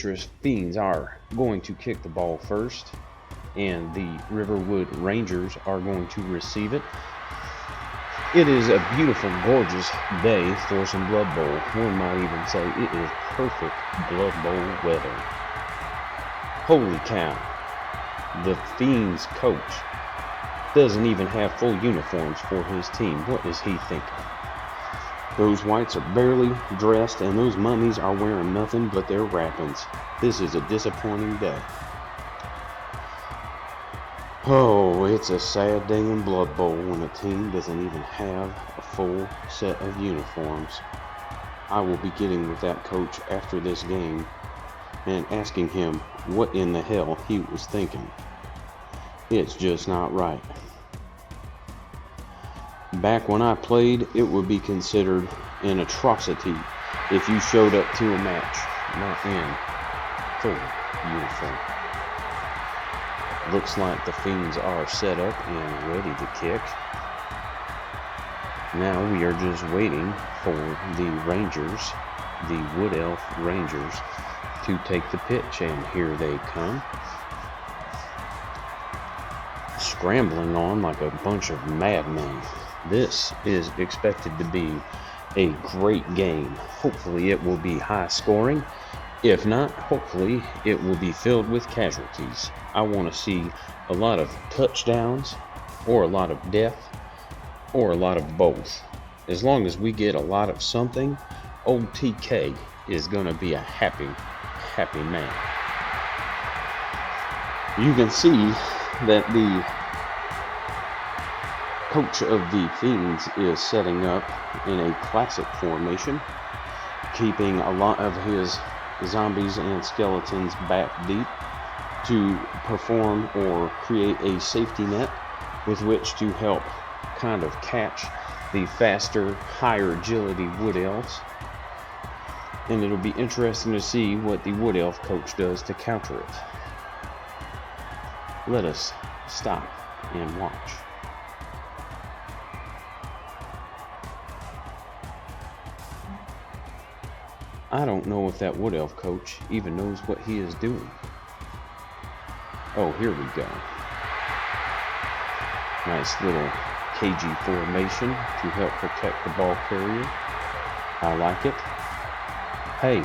Litrus Fiends are going to kick the ball first, and the Riverwood Rangers are going to receive it. It is a beautiful, gorgeous day for some Blood Bowl. One might even say it is perfect Blood Bowl weather. Holy cow. The Fiends coach doesn't even have full uniforms for his team. What is he thinking? Those whites are barely dressed, and those mummies are wearing nothing but their wrappings. This is a disappointing day. Oh, it's a sad day in Blood Bowl when a team doesn't even have a full set of uniforms. I will be getting with that coach after this game and asking him what in the hell he was thinking. It's just not right. Back when I played, it would be considered an atrocity if you showed up to a match not in full uniform. Looks like the Fiends are set up and ready to kick. Now we are just waiting for the Rangers, the Wood Elf Rangers, to take the pitch, and here they come. Scrambling on like a bunch of madmen. This is expected to be a great game. Hopefully it will be high scoring. If not, hopefully it will be filled with casualties. I want to see a lot of touchdowns, or a lot of death, or a lot of both. As long as we get a lot of something, old TK is going to be a happy man. You can see that the coach of the Fiends is setting up in a classic formation, keeping a lot of his zombies and skeletons back deep to perform or create a safety net with which to help kind of catch the faster, higher agility Wood Elves. And it'll be interesting to see what the Wood Elf coach does to counter it. Let us stop and watch. I don't know if that Wood Elf coach even knows what he is doing. Oh, here we go. Nice little cagey formation to help protect the ball carrier. I like it. Hey,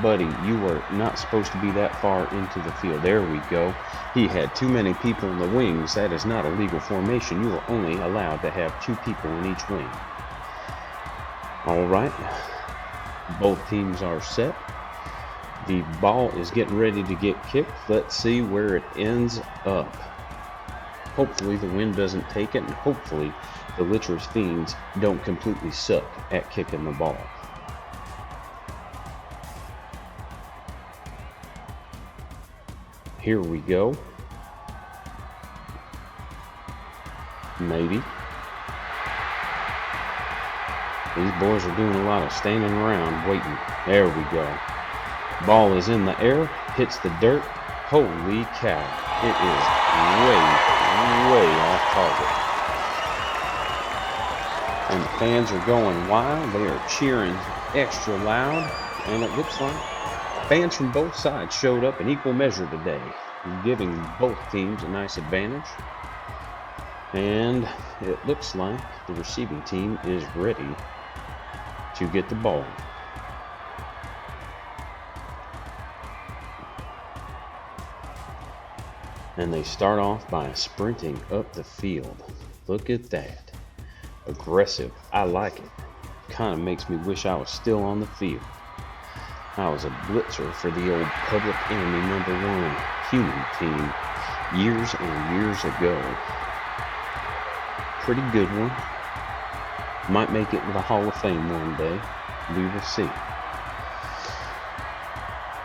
buddy, you were not supposed to be that far into the field. There we go. He had too many people in the wings. That is not a legal formation. You are only allowed to have 2 people in each wing. All right. Both teams are set. The ball is getting ready to get kicked. Let's see where it ends up. Hopefully the wind doesn't take it, and hopefully the Litrus Fiends don't completely suck at kicking the ball. Here we go. Maybe. These boys are doing a lot of standing around, waiting. There we go. Ball is in the air, hits the dirt. Holy cow. It is way off target. And the fans are going wild. They are cheering extra loud. And it looks like fans from both sides showed up in equal measure today, giving both teams a nice advantage. And it looks like the receiving team is ready to get the ball. And they start off by sprinting up the field. Look at that. Aggressive. I like it. Kind of makes me wish I was still on the field. I was a blitzer for the old Public Enemy #1 human team years and years ago. Pretty good one. Might make it to the Hall of Fame one day. We will see.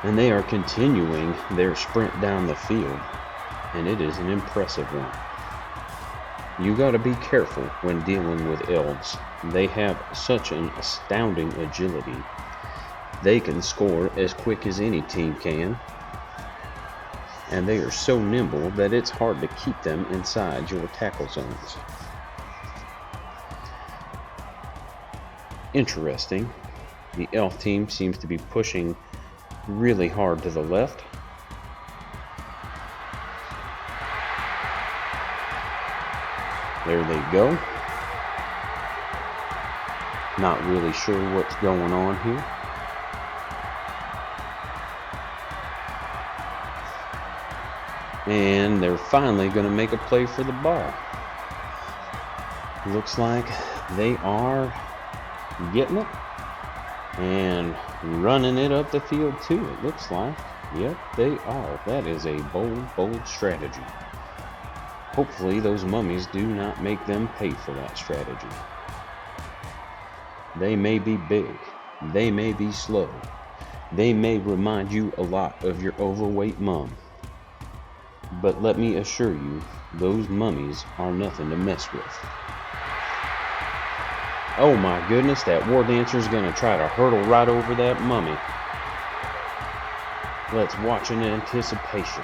And they are continuing their sprint down the field, and it is an impressive one. You got to be careful when dealing with elves. They have such an astounding agility. They can score as quick as any team can, and they are so nimble that it's hard to keep them inside your tackle zones. Interesting. The elf team seems to be pushing really hard to the left. There they go. Not really sure what's going on here. And they're finally going to make a play for the ball. Looks like they are getting it and running it up the field too, it looks like. Yep, they are. That is a bold strategy. Hopefully those mummies do not make them pay for that strategy. They may be big, they may be slow, they may remind you a lot of your overweight mom. But let me assure you, those mummies are nothing to mess with. Oh my goodness, that war dancer is going to try to hurdle right over that mummy. Let's watch in anticipation.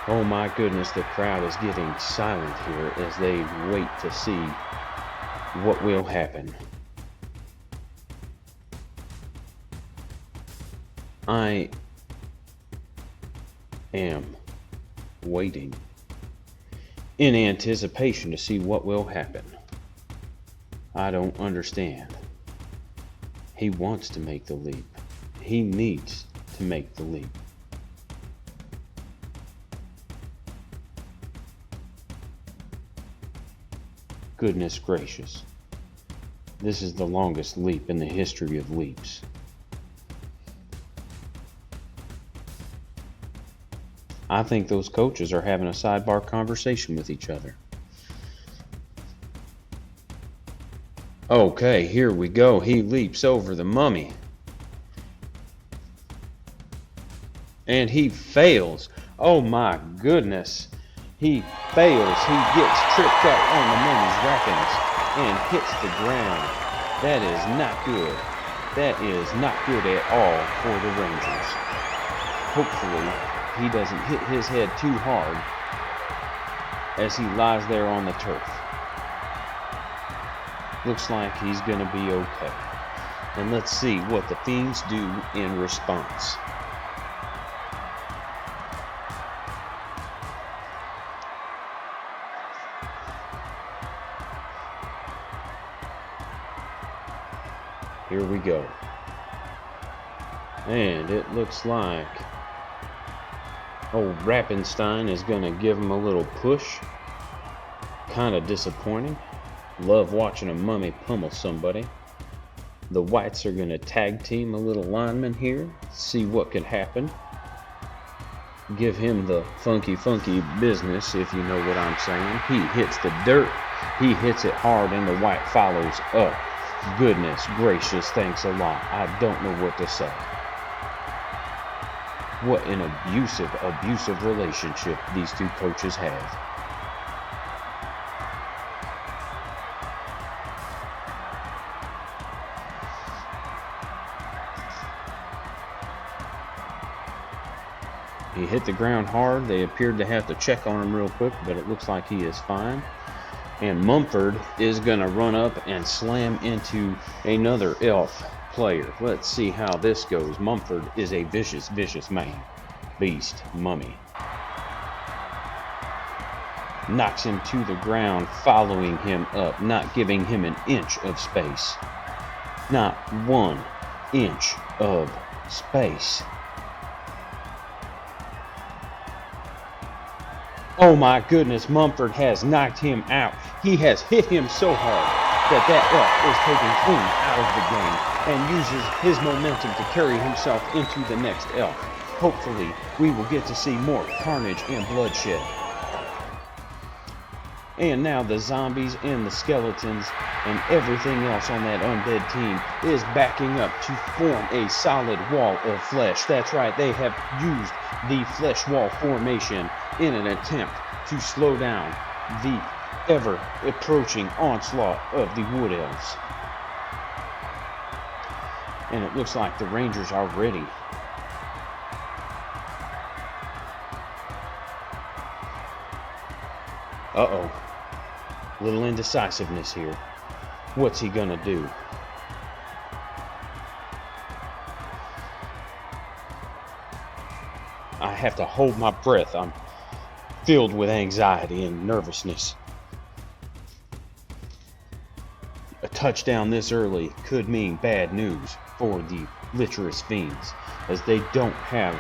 Oh my goodness, the crowd is getting silent here as they wait to see what will happen. I am waiting in anticipation to see what will happen. I don't understand. He wants to make the leap. He needs to make the leap. Goodness gracious. This is the longest leap in the history of leaps. I think those coaches are having a sidebar conversation with each other. Okay, here we go. He leaps over the mummy. And he fails. Oh my goodness. He fails. He gets tripped up on the mummy's wrappings and hits the ground. That is not good. That is not good at all for the Rangers. Hopefully he doesn't hit his head too hard as he lies there on the turf. Looks like he's going to be okay. And let's see what the Fiends do in response. Here we go. And it looks like old Rappenstein is going to give him a little push. Kind of disappointing. Love watching a mummy pummel somebody. The Whites are going to tag team a little lineman here. See what could happen. Give him the funky business, if you know what I'm saying. He hits the dirt. He hits it hard and the White follows up. Goodness gracious, thanks a lot. I don't know what to say. What an abusive relationship these two coaches have. He hit the ground hard. They appeared to have to check on him real quick, but it looks like he is fine. And Mumford is going to run up and slam into another elf player. Let's see how this goes. Mumford is a vicious man. Beast mummy. Knocks him to the ground, following him up, not giving him an inch of space. Not 1 inch of space. Oh my goodness, Mumford has knocked him out. He has hit him so hard that elf is taken clean out of the game and uses his momentum to carry himself into the next elf. Hopefully, we will get to see more carnage and bloodshed. And now the zombies and the skeletons and everything else on that undead team is backing up to form a solid wall of flesh. That's right, they have used the flesh wall formation in an attempt to slow down the ever-approaching onslaught of the Wood Elves. And it looks like the Rangers are ready. Uh-oh. Little indecisiveness here. What's he gonna do? I have to hold my breath. I'm filled with anxiety and nervousness. A touchdown this early could mean bad news for the Litterous Fiends, as they don't have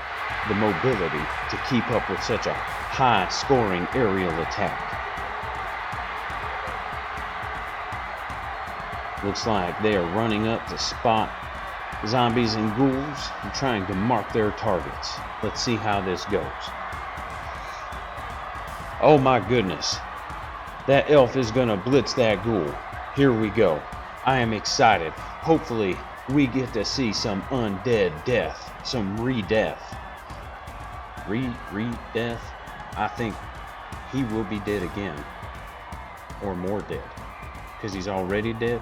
the mobility to keep up with such a high-scoring aerial attack. Looks like they are running up to spot zombies and ghouls and trying to mark their targets. Let's see how this goes. Oh my goodness. That elf is gonna blitz that ghoul. Here we go. I am excited. Hopefully we get to see some undead death. Some re-death. Re-death? I think he will be dead again. Or more dead. Because he's already dead.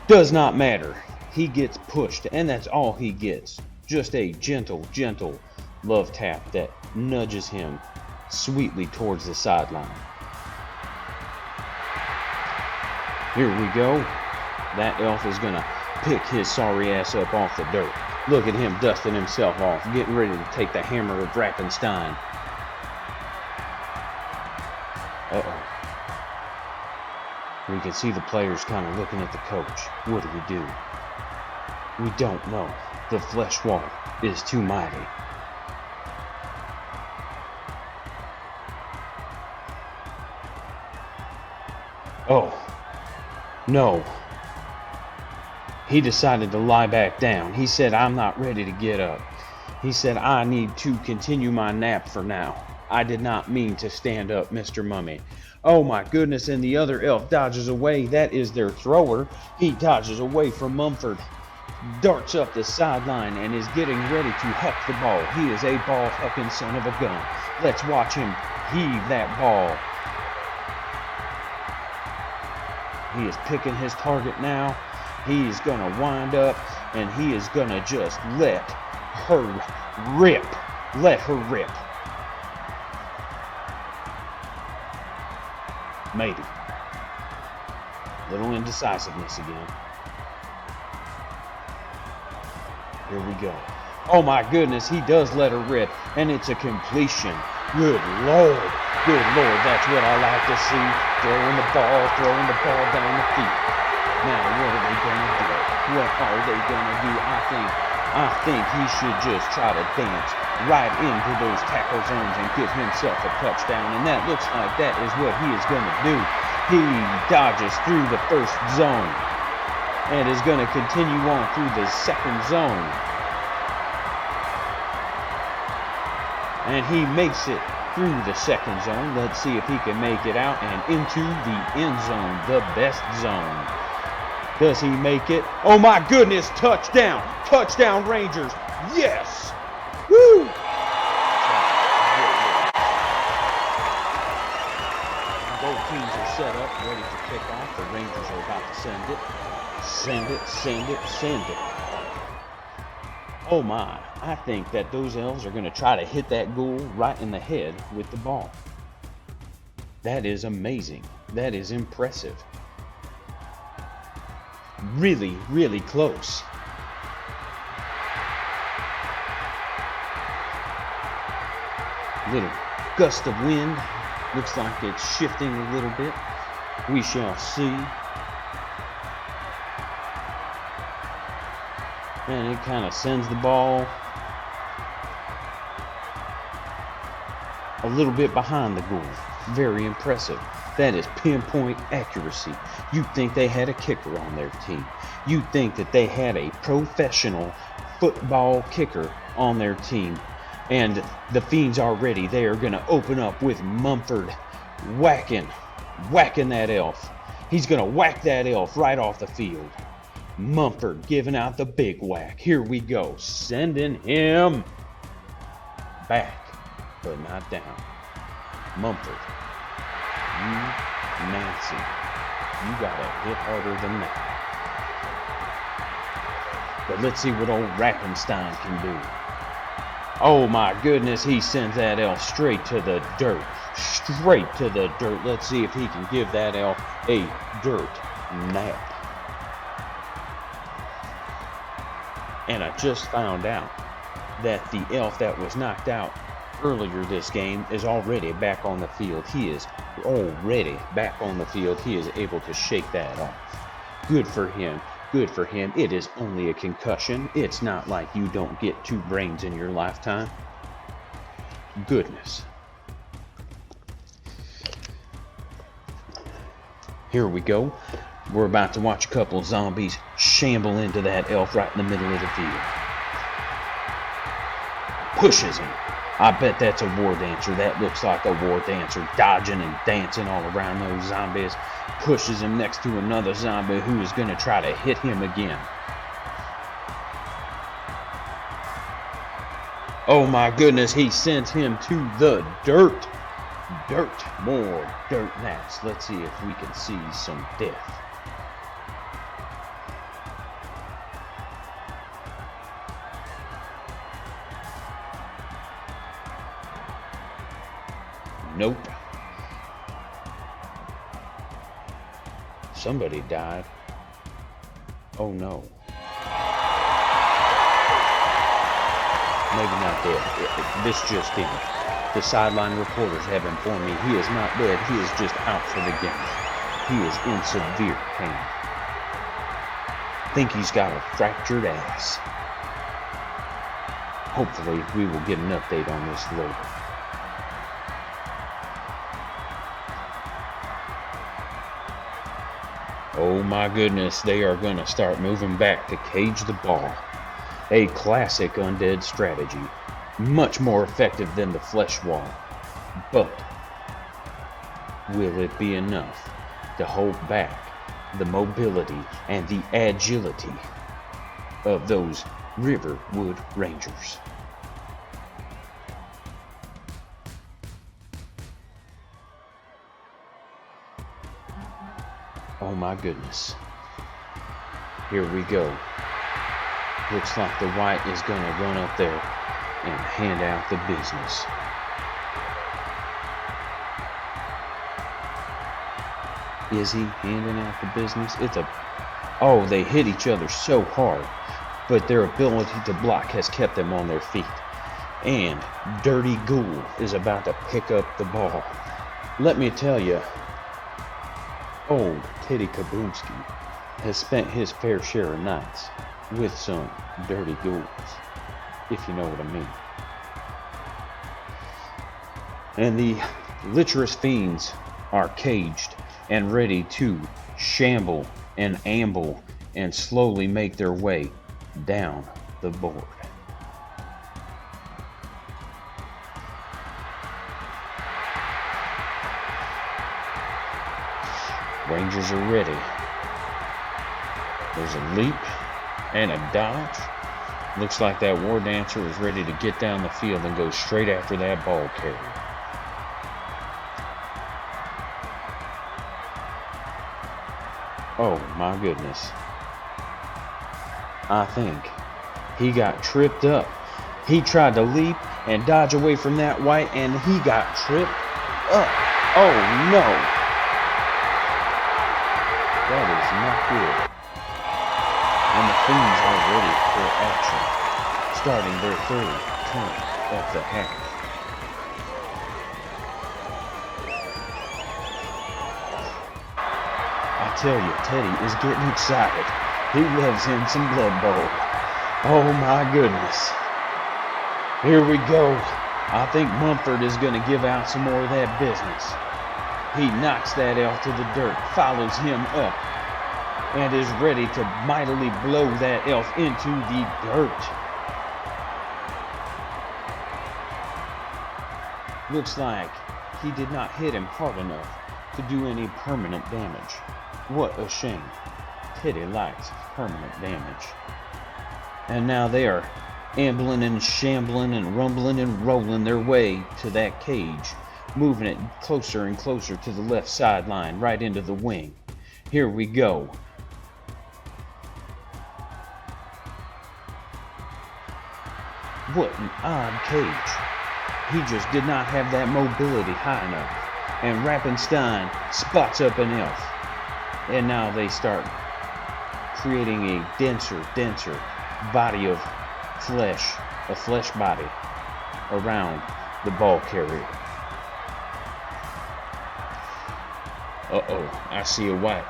Does not matter. He gets pushed, and that's all he gets. Just a gentle love tap that nudges him sweetly towards the sideline. Here we go. That elf is gonna pick his sorry ass up off the dirt. Look at him dusting himself off, getting ready to take the hammer of Rappenstein. Uh-oh. We can see the players kind of looking at the coach. What do? We don't know. The flesh wall is too mighty. Oh, no. He decided to lie back down. He said, I'm not ready to get up. He said, I need to continue my nap for now. I did not mean to stand up, Mr. Mummy. Oh my goodness, and the other elf dodges away. That is their thrower. He dodges away from Mumford, darts up the sideline, and is getting ready to huck the ball. He is a ball-hucking son of a gun. Let's watch him heave that ball. He is picking his target now. He is going to wind up, and he is going to just let her rip. Let her rip. Maybe. Little indecisiveness again. Here we go. Oh my goodness, he does let her rip, and it's a completion. Good Lord. Good Lord, that's what I like to see. Throwing the ball down the field. Now, what are they going to do? What are they going to do? I think he should just try to dance right into those tackle zones and give himself a touchdown. And that looks like that is what he is going to do. He dodges through the first zone and is going to continue on through the second zone. And he makes it through the second zone. Let's see if he can make it out and into the end zone, the best zone. Does he make it? Oh my goodness, touchdown! Touchdown Rangers! Yes! Woo! Both teams are set up, ready to kick off. The Rangers are about to send it. Send it. Oh my, I think that those elves are going to try to hit that ghoul right in the head with the ball. That is amazing. That is impressive. Really, really close. Little gust of wind. Looks like it's shifting a little bit. We shall see. And it kind of sends the ball a little bit behind the goal. Very impressive. That is pinpoint accuracy. You'd think they had a kicker on their team. You'd think that they had a professional football kicker on their team. And the Fiends are ready. They are going to open up with Mumford whacking that elf. He's going to whack that elf right off the field. Mumford giving out the big whack. Here we go. Sending him back, but not down. Mumford, you Nancy, you gotta hit harder than that. But let's see what old Rappenstein can do. Oh my goodness, he sends that elf straight to the dirt. Straight to the dirt. Let's see if he can give that elf a dirt nap. And I just found out that the elf that was knocked out earlier this game is already back on the field. He is already back on the field. He is able to shake that off. Good for him. Good for him. It is only a concussion. It's not like you don't get 2 brains in your lifetime. Goodness. Here we go. We're about to watch a couple zombies shamble into that elf right in the middle of the field. Pushes him. I bet that's a war dancer. That looks like a war dancer, dodging and dancing all around those zombies. Pushes him next to another zombie who is going to try to hit him again. Oh my goodness, he sends him to the dirt. More dirt mats. Let's see if we can see some death. Nope. Somebody died. Oh no. Maybe not dead. This just in. The sideline reporters have informed me he is not dead. He is just out for the game. He is in severe pain. Think he's got a fractured ass. Hopefully we will get an update on this later. Oh my goodness, they are going to start moving back to cage the ball. A classic Undead strategy. Much more effective than the flesh wall. But will it be enough to hold back the mobility and the agility of those Riverwood Rangers? Oh my goodness. Here we go. Looks like the white is going to run up there and hand out the business. Is he handing out the business? Oh, they hit each other so hard, but their ability to block has kept them on their feet. And Dirty Ghoul is about to pick up the ball. Let me tell you, old TK Kaboomski has spent his fair share of nights with some dirty ghouls, if you know what I mean. And the Licherous Fiends are caged and ready to shamble and amble and slowly make their way down the board. Rangers are ready. There's a leap and a dodge. Looks like that war dancer is ready to get down the field and go straight after that ball carrier. Oh my goodness. I think he got tripped up. He tried to leap and dodge away from that white and he got tripped up. Oh no. That is not good. And the Fiends are ready for action, starting their third turn of the half. I tell you, Teddy is getting excited. He loves him some Blood Bowl. Oh my goodness. Here we go. I think Mumford is going to give out some more of that business. He knocks that elf to the dirt, follows him up, and is ready to mightily blow that elf into the dirt. Looks like he did not hit him hard enough to do any permanent damage. What a shame. Teddy likes permanent damage. And now they are ambling and shambling and rumbling and rolling their way to that cage, moving it closer and closer to the left sideline, right into the wing. Here we go. What an odd cage. He just did not have that mobility high enough. And Rappenstein spots up an elf. And now they start creating a denser body of flesh a flesh body around the ball carrier. Uh-oh, I see a white.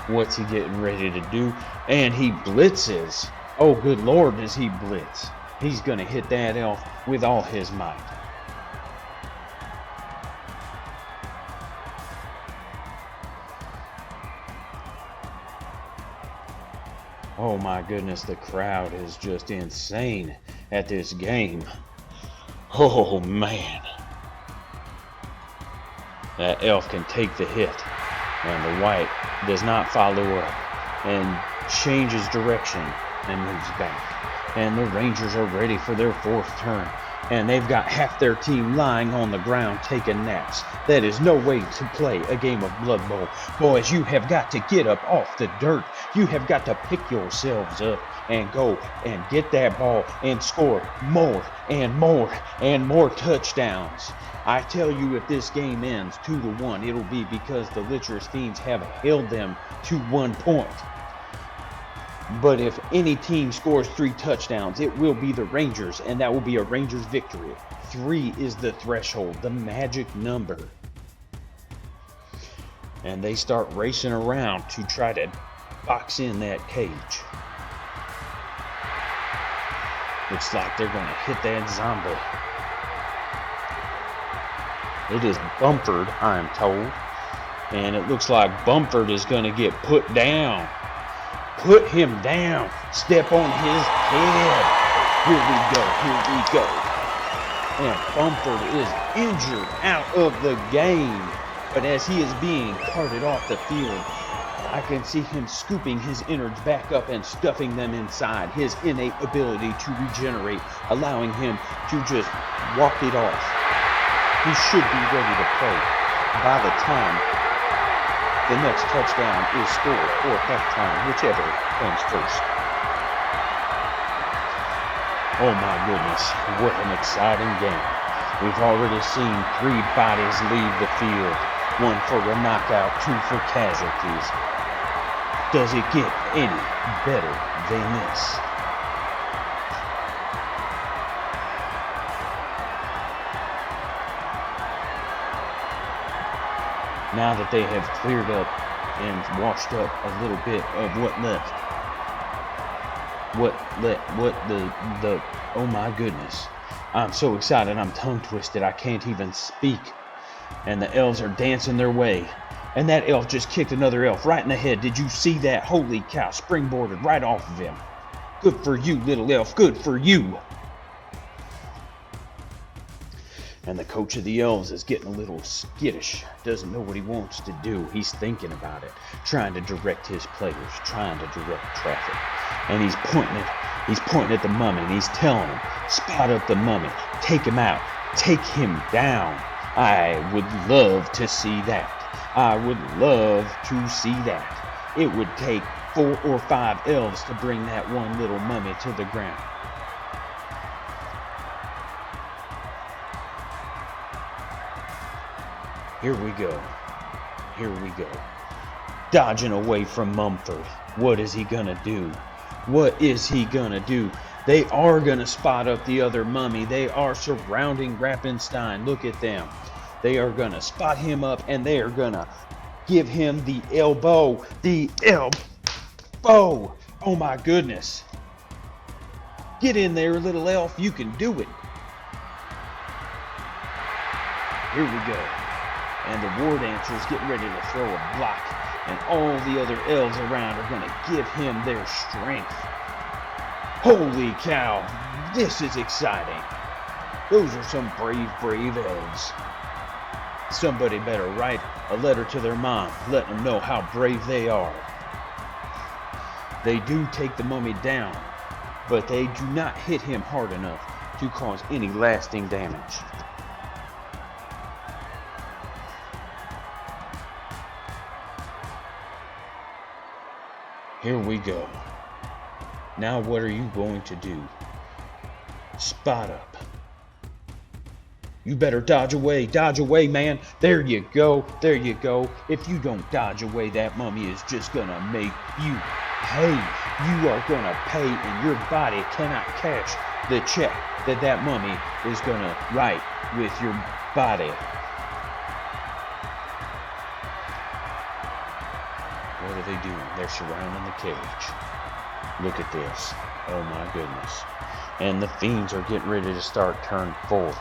What's he getting ready to do? And he blitzes. Oh, good Lord, does he blitz. He's going to hit that elf with all his might. Oh my goodness, the crowd is just insane at this game. Oh man. That elf can take the hit. And the white does not follow up and changes direction and moves back. And the Rangers are ready for their fourth turn. And they've got half their team lying on the ground taking naps. That is no way to play a game of Blood Bowl. Boys, you have got to get up off the dirt. You have got to pick yourselves up and go and get that ball and score more and more and more touchdowns. I tell you, if this game ends 2-1, it'll be because the Licherous Fiends have held them to 1 point. But if any team scores 3 touchdowns, it will be the Rangers, and that will be a Rangers victory. 3 is the threshold, the magic number. And they start racing around to try to box in that cage. Looks like they're going to hit that zombie. It is Bumford, I am told. And it looks like Bumford is going to get put down. Put him down. Step on his head. Here we go. Here we go. And Bumford is injured out of the game. But as he is being carted off the field, I can see him scooping his innards back up and stuffing them inside. His innate ability to regenerate, allowing him to just walk it off. He should be ready to play by the time the next touchdown is scored or halftime, whichever comes first. Oh my goodness, what an exciting game. We've already seen 3 bodies leave the field, 1 for a knockout, 2 for casualties. Does it get any better than this? Now that they have cleared up and washed up a little bit of what left. Oh my goodness. I'm so excited, I'm tongue twisted, I can't even speak. And the elves are dancing their way. And that elf just kicked another elf right in the head. Did you see that? Holy cow, springboarded right off of him. Good for you, little elf, good for you. And the coach of the elves is getting a little skittish. Doesn't know what he wants to do. He's thinking about it. Trying to direct his players. Trying to direct traffic. And he's pointing at the mummy. And he's telling him, spot up the mummy. Take him out. Take him down. I would love to see that. I would love to see that. It would take 4 or 5 elves to bring that one little mummy to the ground. Here we go. Here we go. Dodging away from Mumford. What is he gonna do? What is he gonna do? They are gonna spot up the other mummy. They are surrounding Rappenstein. Look at them. They are gonna spot him up and they are gonna give him the elbow. The elbow. Oh my goodness. Get in there, little elf. You can do it. Here we go. And the War Dancer's getting ready to throw a block. And all the other elves around are going to give him their strength. Holy cow. This is exciting. Those are some brave elves. Somebody better write a letter to their mom, letting them know how brave they are. They do take the mummy down, but they do not hit him hard enough to cause any lasting damage. Here we go. Now what are you going to do? Spot up. You better dodge away, man. There you go, there you go. If you don't dodge away, that mummy is just gonna make you pay. You are gonna pay, and your body cannot catch the check that mummy is gonna write with your body. What are they doing? They're surrounding the cage. Look at this. Oh my goodness. And the fiends are getting ready to start turn 4.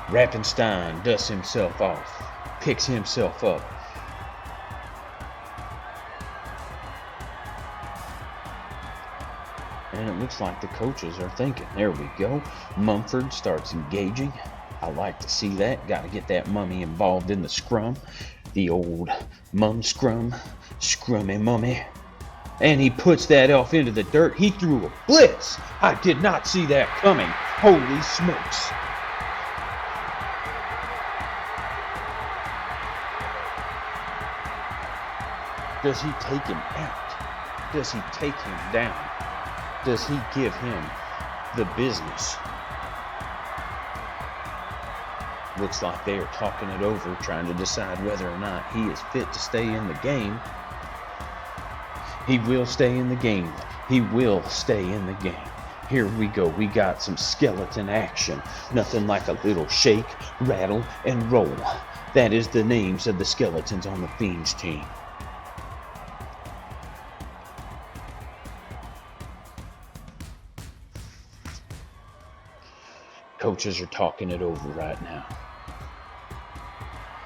Rappenstein dusts himself off, picks himself up. And it looks like the coaches are thinking, there we go. Mumford starts engaging. I like to see that. Got to get that mummy involved in the scrum. The old mum scrum. Scrummy mummy. And he puts that elf into the dirt. He threw a blitz. I did not see that coming. Holy smokes. Does he take him out? Does he take him down? Does he give him the business? Looks like they are talking it over, trying to decide whether or not he is fit to stay in the game. He will stay in the game. He will stay in the game. Here we go. We got some skeleton action. Nothing like a little shake, rattle, and roll. That is the names of the skeletons on the Fiends team. Coaches are talking it over right now.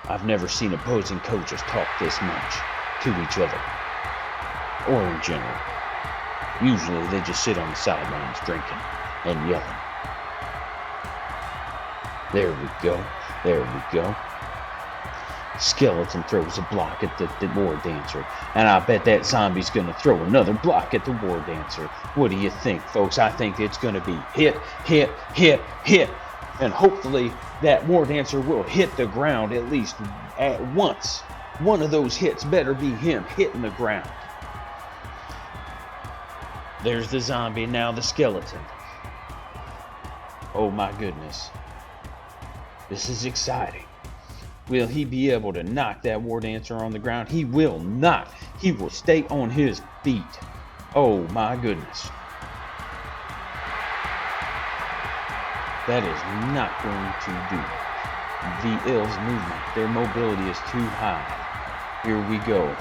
I've never seen opposing coaches talk this much to each other, or in general. Usually they just sit on the sidelines drinking and yelling. There we go. There we go. Skeleton throws a block at the war dancer, and I bet that zombie's gonna throw another block at the war dancer. What do you think, folks? I think it's gonna be hit, hit, hit, hit, and hopefully that war dancer will hit the ground at least at once. One of those hits better be him hitting the ground. There's the zombie, now the skeleton. Oh my goodness. This is exciting. Will he be able to knock that war dancer on the ground? He will not. He will stay on his feet. Oh my goodness. That is not going to do. The elves' movement, their mobility is too high. Here we go.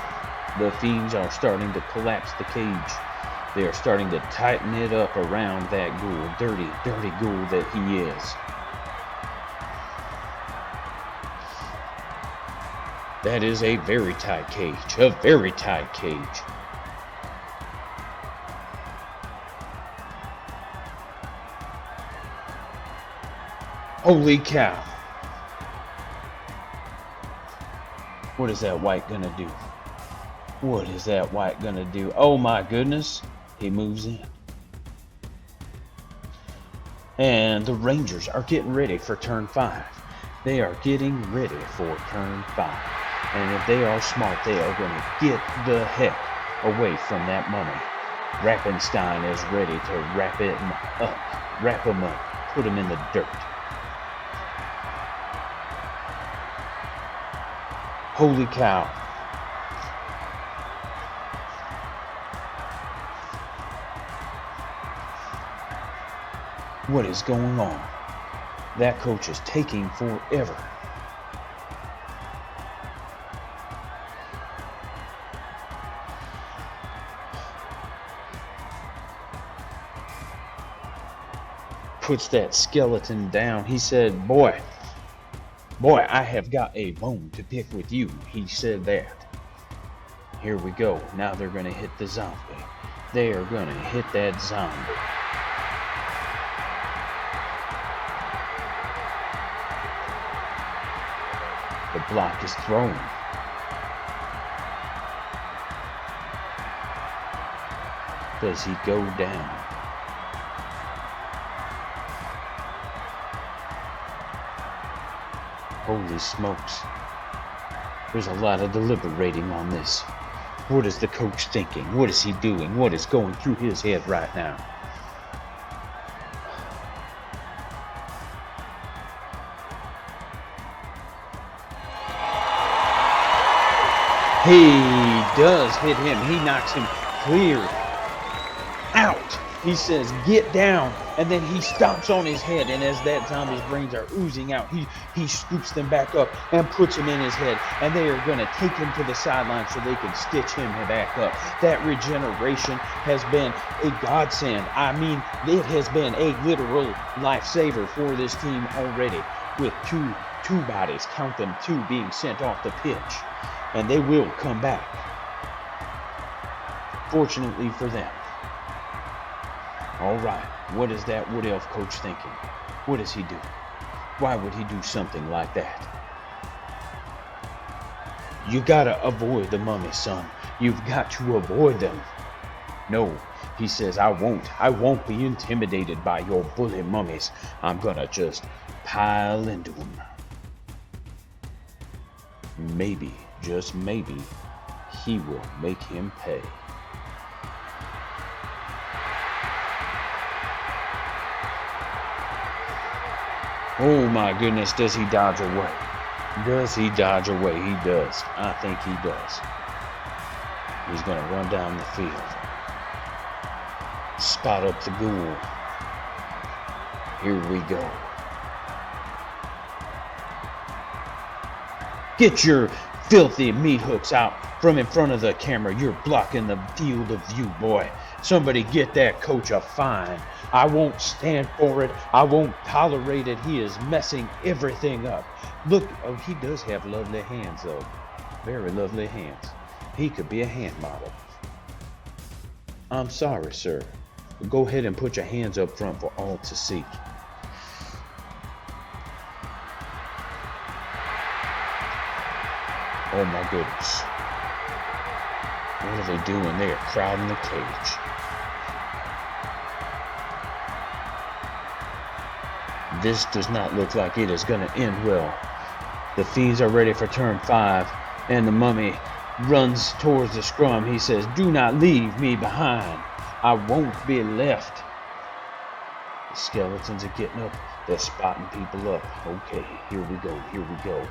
The fiends are starting to collapse the cage. They are starting to tighten it up around that ghoul. Dirty, dirty ghoul that he is. That is a very tight cage. A very tight cage. Holy cow. What is that white gonna do? What is that white gonna do? Oh my goodness. He moves in. And the Rangers are getting ready for turn 5. They are getting ready for turn 5. And if they are smart, they are going to get the heck away from that mummy. Rappenstein is ready to wrap him up, put him in the dirt. Holy cow. What is going on? That coach is taking forever. Puts that skeleton down. He said, boy, I have got a bone to pick with you. He said that. Here we go. Now they're going to hit the zombie. They are going to hit that zombie. The block is thrown. Does he go down? Holy smokes. There's a lot of deliberating on this. What is the coach thinking? What is he doing? What is going through his head right now? He does hit him. He knocks him clear out. He says, get down, and then he stomps on his head, and as that zombie's brains are oozing out, he scoops them back up and puts them in his head, and they are going to take him to the sideline so they can stitch him back up. That regeneration has been a godsend. I mean, it has been a literal lifesaver for this team already, with two bodies, count them, two being sent off the pitch, and they will come back. Fortunately for them. All right, what is that Wood Elf coach thinking? What does he do? Why would he do something like that? You gotta avoid the mummies, son. You've got to avoid them. No, he says, I won't be intimidated by your bully mummies. I'm gonna just pile into them. Maybe, just maybe, he will make him pay. Oh my goodness, does he dodge away? Does he dodge away? He does. I think he does. He's going to run down the field. Spot up the ghoul. Here we go. Get your filthy meat hooks out from in front of the camera. You're blocking the field of view, boy. Somebody get that coach a fine. I won't stand for it. I won't tolerate it. He is messing everything up. Look, oh, he does have lovely hands, though. Very lovely hands. He could be a hand model. I'm sorry, sir. Go ahead and put your hands up front for all to see. Oh my goodness. What are they doing? They are crowding the cage. This does not look like it is going to end well. The Fiends are ready for turn 5, and the mummy runs towards the scrum. He says, do not leave me behind. I won't be left. The skeletons are getting up. They're spotting people up. Okay, here we go, here we go.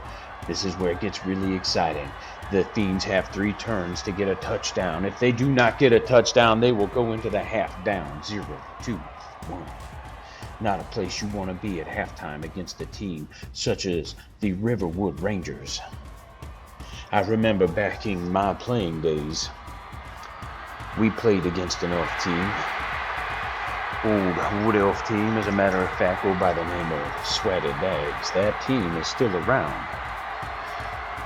This is where it gets really exciting. The Fiends have 3 turns to get a touchdown. If they do not get a touchdown, they will go into the half down. 0, 2, 1. Not a place you want to be at halftime against a team such as the Riverwood Rangers. I remember back in my playing days, we played against an elf team. Old Wood Elf team, as a matter of fact, go by the name of Sweaty Dags. That team is still around.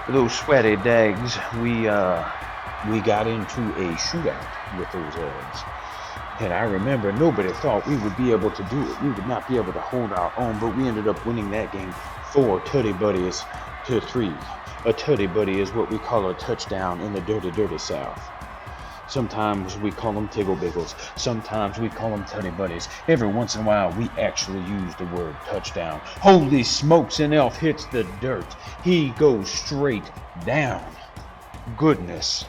Those Sweaty Dags, we got into a shootout with those elves. And I remember nobody thought we would be able to do it. We would not be able to hold our own, but we ended up winning that game 4 Tutty Buddies to 3. A Tutty Buddy is what we call a touchdown in the dirty, dirty South. Sometimes we call them Tiggle Biggles. Sometimes we call them Tutty Buddies. Every once in a while, we actually use the word touchdown. Holy smokes, an elf hits the dirt. He goes straight down. Goodness.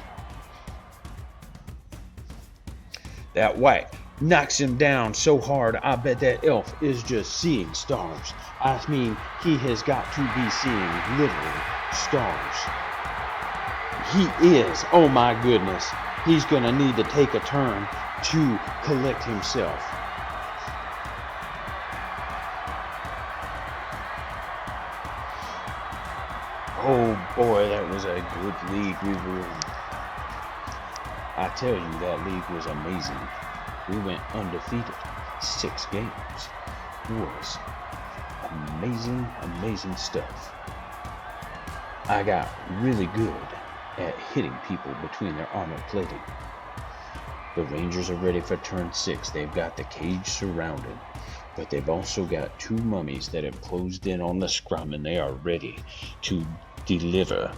That whack knocks him down so hard, I bet that elf is just seeing stars. I mean, he has got to be seeing literally stars. He is, oh my goodness. He's going to need to take a turn to collect himself. Oh boy, that was a good league we were in. I tell you, that league was amazing. We went undefeated. 6 games. It was amazing, amazing stuff. I got really good at hitting people between their armor plating. The Rangers are ready for turn 6. They've got the cage surrounded, but they've also got 2 mummies that have closed in on the scrum, and they are ready to deliver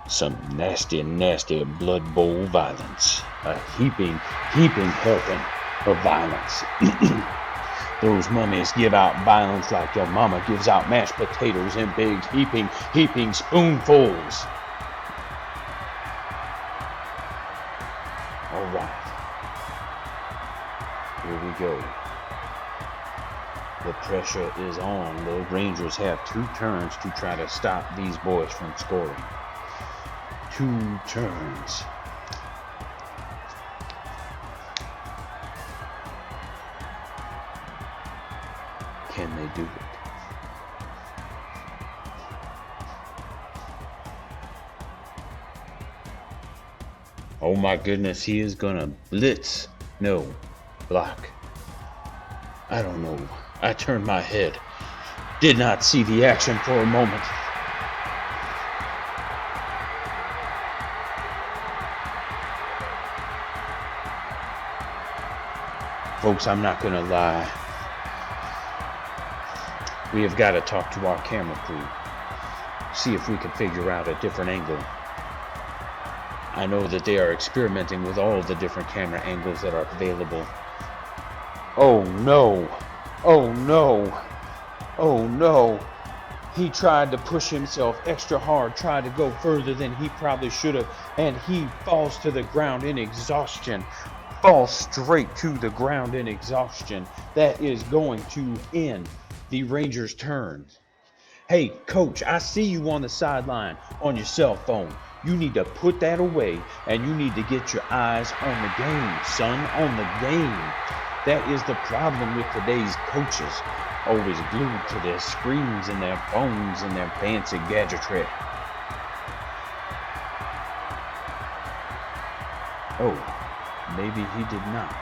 some nasty, nasty blood bowl violence. A heaping helping of violence. Those mummies give out violence like your mama gives out mashed potatoes in big heaping spoonfuls. All right. Here we go. The pressure is on. The Rangers have 2 turns to try to stop these boys from scoring. 2 turns. Can they do it? Oh my goodness, he is gonna blitz. No, block. I don't know. I turned my head. Did not see the action for a moment. Folks, I'm not gonna lie. We have got to talk to our camera crew. See if we can figure out a different angle. I know that they are experimenting with all the different camera angles that are available. Oh no! Oh no! Oh no! He tried to push himself extra hard, tried to go further than he probably should have, and he falls to the ground in exhaustion. Falls straight to the ground in exhaustion. That is going to end the Rangers' turn. Hey, coach, I see you on the sideline on your cell phone. You need to put that away, and you need to get your eyes on the game, son, on the game. That is the problem with today's coaches. Always glued to their screens and their phones and their fancy gadgetry. Oh, maybe he did not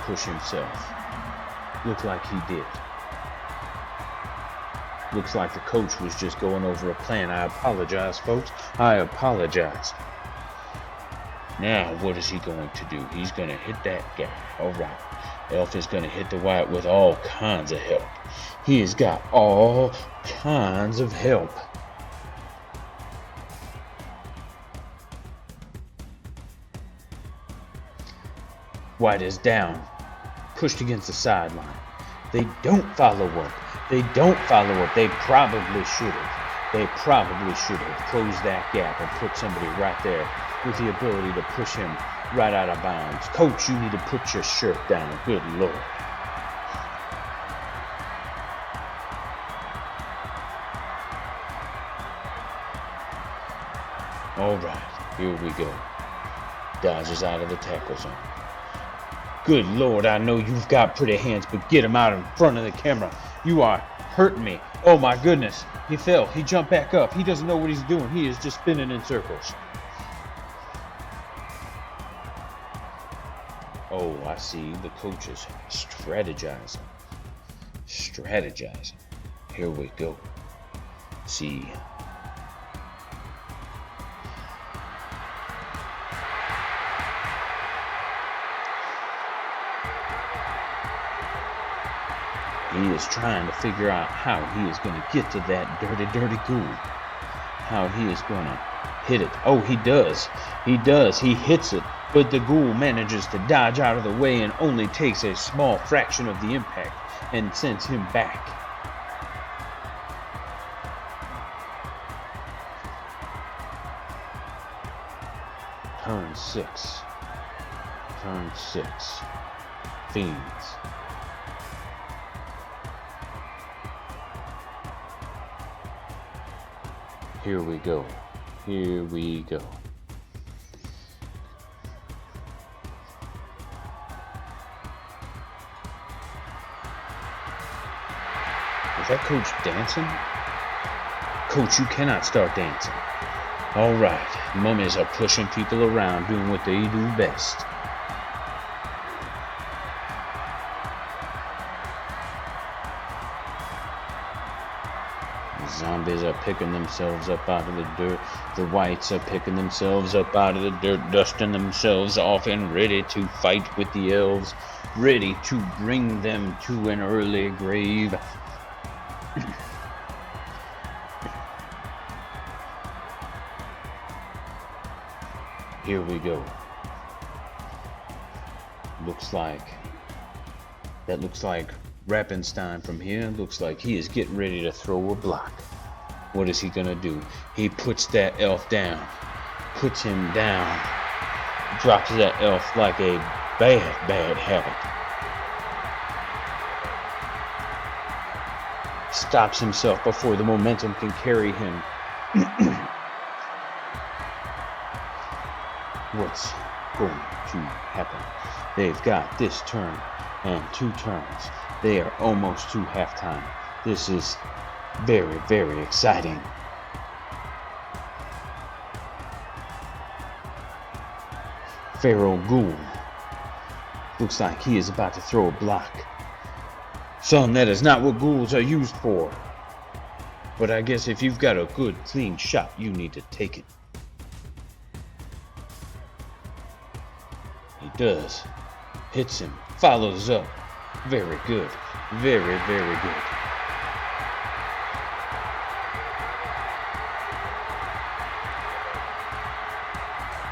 push himself. Looked like he did. Looks like the coach was just going over a plan. I apologize, folks. I apologize. Now, what is he going to do? He's going to hit that guy. All right. Elf is going to hit the white with all kinds of help. He has got all kinds of help. White is down. Pushed against the sideline. They don't follow up. They don't follow up. They probably should have. They probably should have closed that gap and put somebody right there with the ability to push him right out of bounds. Coach, you need to put your shirt down. Good Lord. All right, here we go. Dodges out of the tackle zone. Good Lord, I know you've got pretty hands, but get him out in front of the camera. You are hurting me. Oh my goodness. He fell. He jumped back up. He doesn't know what he's doing. He is just spinning in circles. Oh, I see. The coach is strategizing. Strategizing. Here we go. See. He is trying to figure out how he is going to get to that dirty ghoul. How he is going to hit it. Oh, he does. He does. He hits it. But the ghoul manages to dodge out of the way and only takes a small fraction of the impact and sends him back. Turn 6. Turn 6. Fiends. Here we go. Here we go. Is that coach dancing? Coach, you cannot start dancing. All right. Mummies are pushing people around, doing what they do best. Zombies are picking themselves up out of the dirt. The whites are picking themselves up out of the dirt, dusting themselves off and ready to fight with the elves, ready to bring them to an early grave. Here we go. Looks like Rappenstein from here. Looks like he is getting ready to throw a block. What is he gonna do? He puts that elf down. Puts him down. Drops that elf like a bad habit. Stops himself before the momentum can carry him. What's going to happen? They've got this turn and 2 turns. They are almost to halftime. This is very, very exciting. Feral Ghoul looks like he is about to throw a block. Son, that is not what ghouls are used for. But I guess if you've got a good, clean shot, you need to take it. He does. Hits him. Follows up. Very good. Very, very good.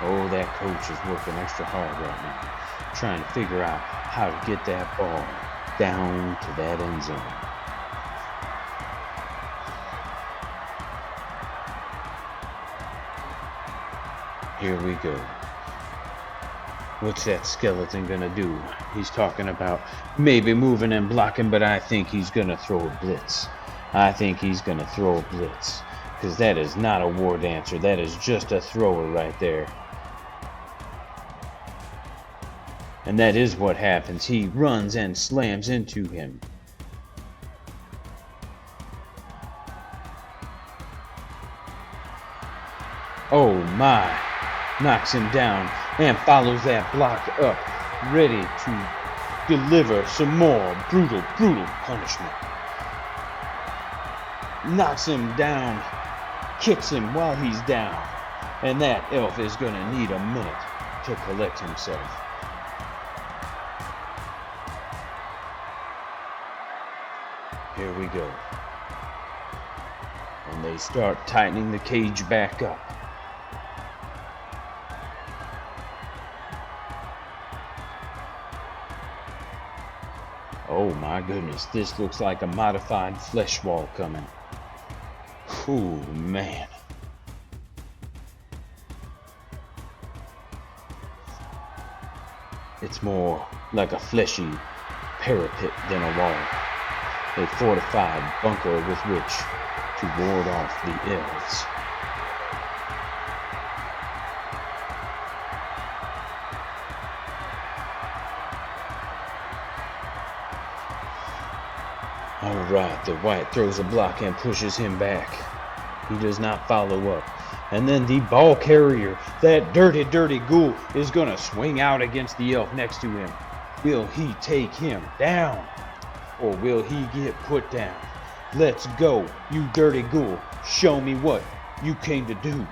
Oh, that coach is working extra hard right now, trying to figure out how to get that ball down to that end zone. Here we go. What's that skeleton gonna do? He's talking about maybe moving and blocking, but I think he's gonna throw a blitz. I think he's gonna throw a blitz, because that is not a war dancer. That is just a thrower right there. And that is what happens. He runs and slams into him. Oh my. Knocks him down and follows that block up, ready to deliver some more brutal punishment. Knocks him down, kicks him while he's down, and that elf is gonna need a minute to collect himself. Here we go. And they start tightening the cage back up. Oh my goodness, this looks like a modified flesh wall coming. Ooh, man. It's more like a fleshy parapet than a wall. A fortified bunker with which to ward off the elves. Alright, the white throws a block and pushes him back. He does not follow up. And then the ball carrier, that dirty ghoul, is gonna swing out against the elf next to him. Will he take him down? Or will he get put down? Let's go, you dirty ghoul. Show me what you came to do.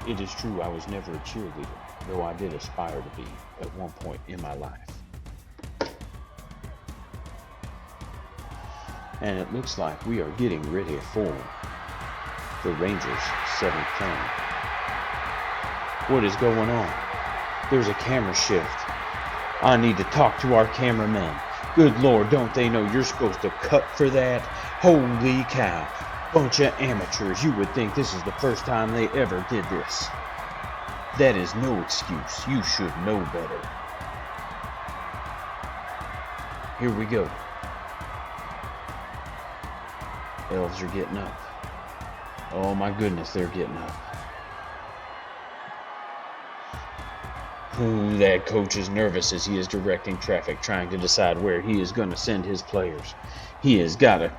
It is true, I was never a cheerleader, though I did aspire to be at one point in my life. And it looks like we are getting ready for the Rangers' 7th play. What is going on? There's a camera shift. I need to talk to our cameramen. Good Lord, don't they know you're supposed to cut for that? Holy cow. Bunch of amateurs. You would think this is the first time they ever did this. That is no excuse. You should know better. Here we go. Elves are getting up. Oh my goodness, they're getting up. Ooh, that coach is nervous as he is directing traffic, trying to decide where he is going to send his players. He has gotta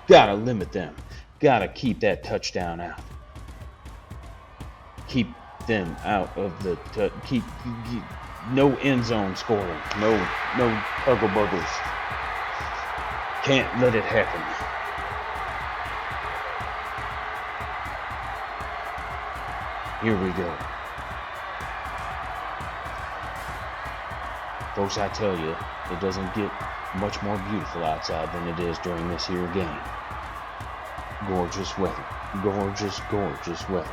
limit them. Gotta keep that touchdown out. Keep them out of the keep no end zone scoring. No huggle buggles. Can't let it happen. Here we go. Folks, I tell you, it doesn't get much more beautiful outside than it is during this here game. Gorgeous weather. Gorgeous weather.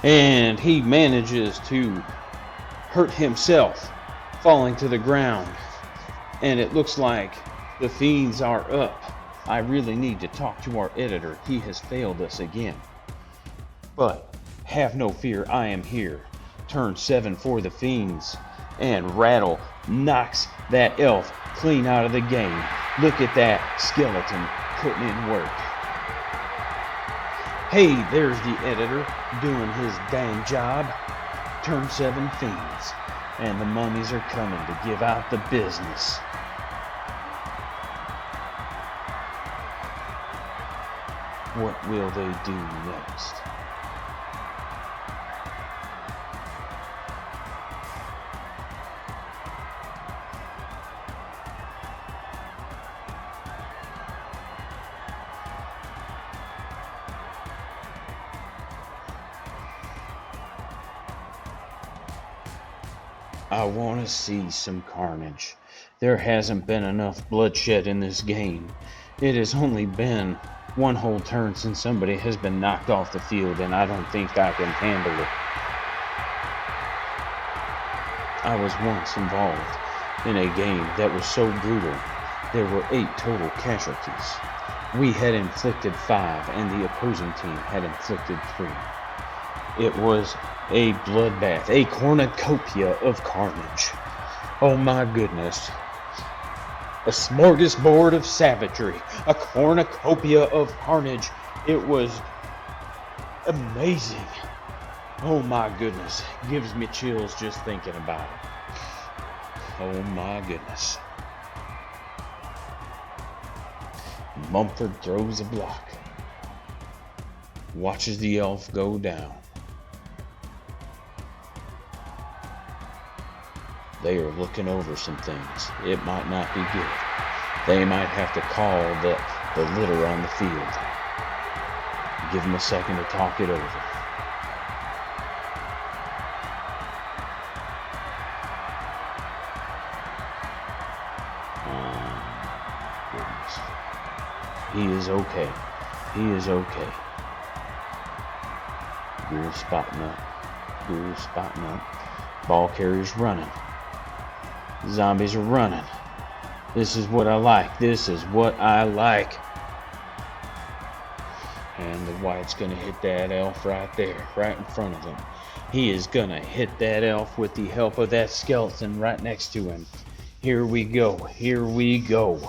And he manages to hurt himself, falling to the ground. And it looks like the Fiends are up. I really need to talk to our editor. He has failed us again. But have no fear, I am here. Turn 7 for the Fiends. And Rattle knocks that elf clean out of the game. Look at that skeleton putting in work. Hey, there's the editor doing his dang job. Turn 7 Fiends, and the mummies are coming to give out the business. What will they do next? I want to see some carnage. There hasn't been enough bloodshed in this game. It has only been one whole turn since somebody has been knocked off the field, and I don't think I can handle it. I was once involved in a game that was so brutal. There were 8 total casualties. We had inflicted 5, and the opposing team had inflicted 3. It was a bloodbath, a cornucopia of carnage. Oh my goodness. A smorgasbord of savagery, a cornucopia of carnage. It was amazing. Oh my goodness. Gives me chills just thinking about it. Oh my goodness. Mumford throws a block. Watches the elf go down. They are looking over some things. It might not be good. They might have to call the litter on the field. Give them a second to talk it over. Goodness. He is okay. He is okay. Ghoul spotting up. Ghoul spotting up. Ball carrier's running. Zombies are running. This is what I like. This is what I like. And the white's going to hit that elf right there, right in front of him. He is going to hit that elf with the help of that skeleton right next to him. Here we go. Here we go.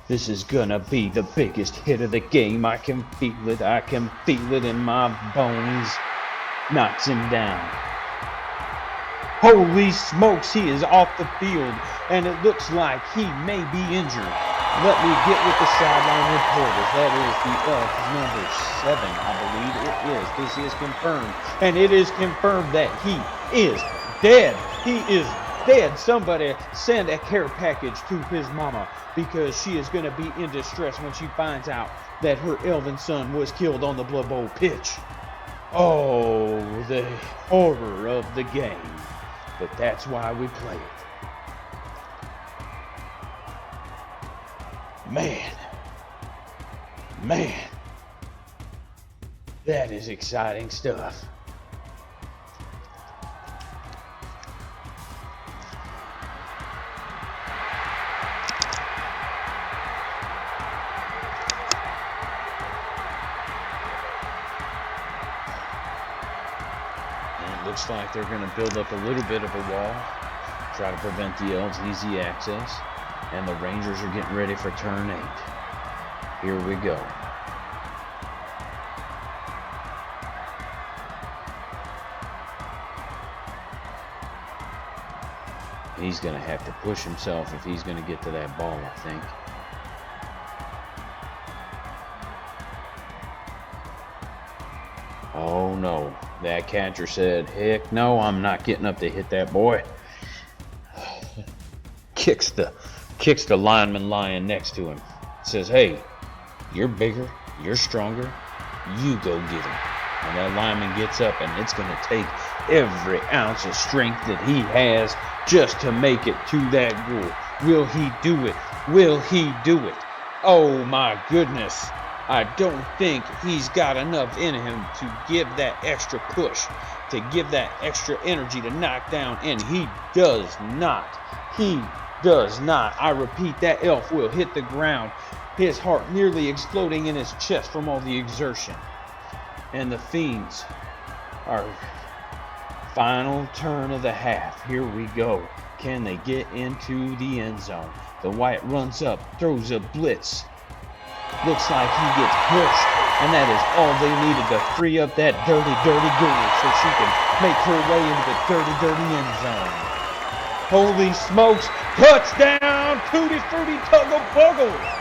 This is going to be the biggest hit of the game. I can feel it. I can feel it in my bones. Knocks him down. Holy smokes, he is off the field, and it looks like he may be injured. Let me get with the sideline reporters. That is the elf number 7, I believe it is. This is confirmed, and it is confirmed that he is dead. He is dead. Somebody send a care package to his mama, because she is going to be in distress when she finds out that her elven son was killed on the Blood Bowl pitch. Oh, the horror of the game. But that's why we play it. Man, that is exciting stuff. Looks like they're going to build up a little bit of a wall, try to prevent the elves' easy access, and the Rangers are getting ready for turn 8. Here we go. He's going to have to push himself if he's going to get to that ball, I think. Oh no, that catcher said, heck no, I'm not getting up to hit that boy. Kicks the lineman lying next to him. Says, hey, you're bigger, you're stronger, you go get him. And that lineman gets up, and it's going to take every ounce of strength that he has just to make it to that goal. Will he do it? Will he do it? Oh my goodness. I don't think he's got enough in him to give that extra push, to give that extra energy to knock down, and he does not. He does not. I repeat, that elf will hit the ground, his heart nearly exploding in his chest from all the exertion. And the Fiends are final turn of the half. Here we go. Can they get into the end zone? The white runs up, throws a blitz. Looks like he gets pushed, and that is all they needed to free up that dirty, dirty girl so she can make her way into the dirty, dirty end zone. Holy smokes, touchdown, Tutti Frutti Tuggle Buggle!